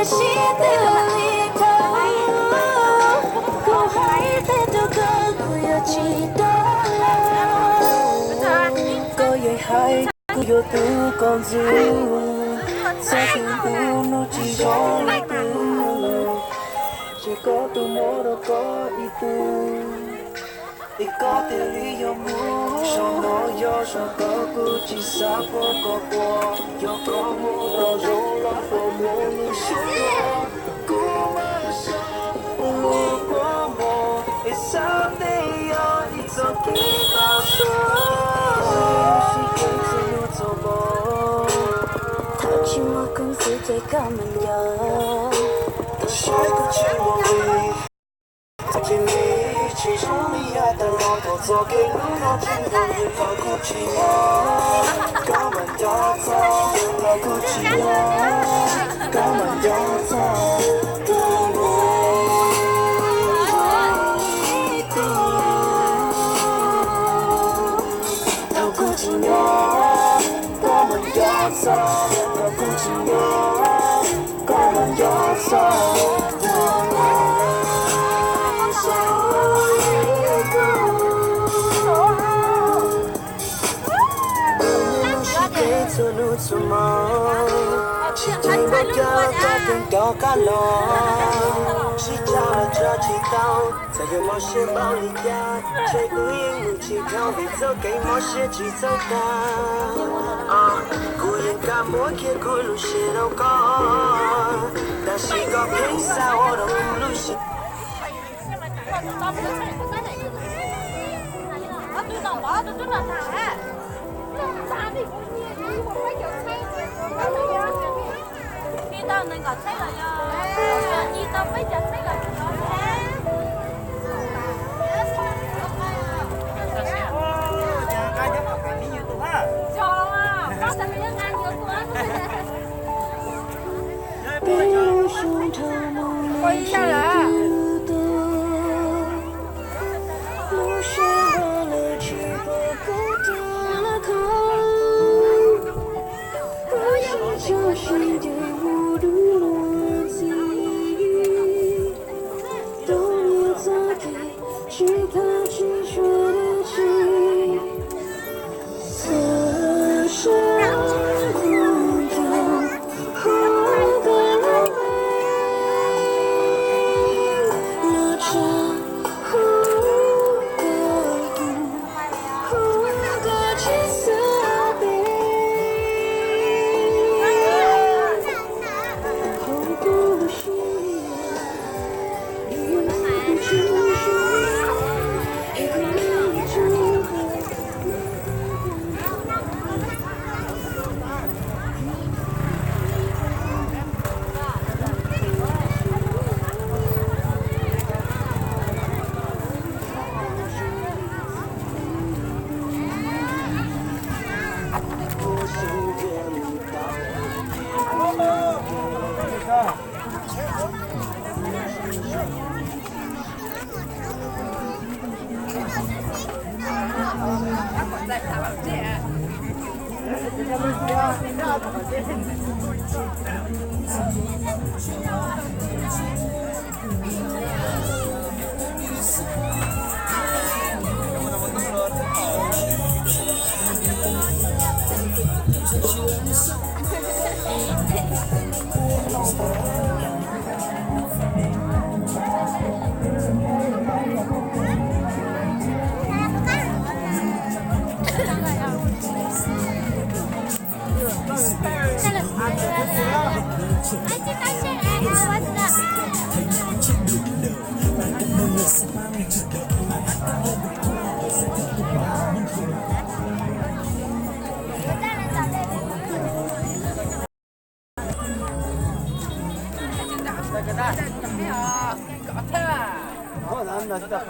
다시 들리고 고할 때도 거꾸여지도 거예할 구여도 건주 사긴 놓지 않고 죽어도 모르고 있고 이것들이 영무 서너여 서고 지사보고 여고 묻어줘라 보면은 쉬워 꿈에서 울고 It's Sunday it's okay touch my computer 가면요 또 샤이고 치워이 지금이 지금이야달라고 저게 무너진 거를 바꾸지마 가만둬서 바꾸지마 가만둬서 đi đâu nên có thấy là đi đâu bây giờ thấy là nó Ôi sao là 난 낫다.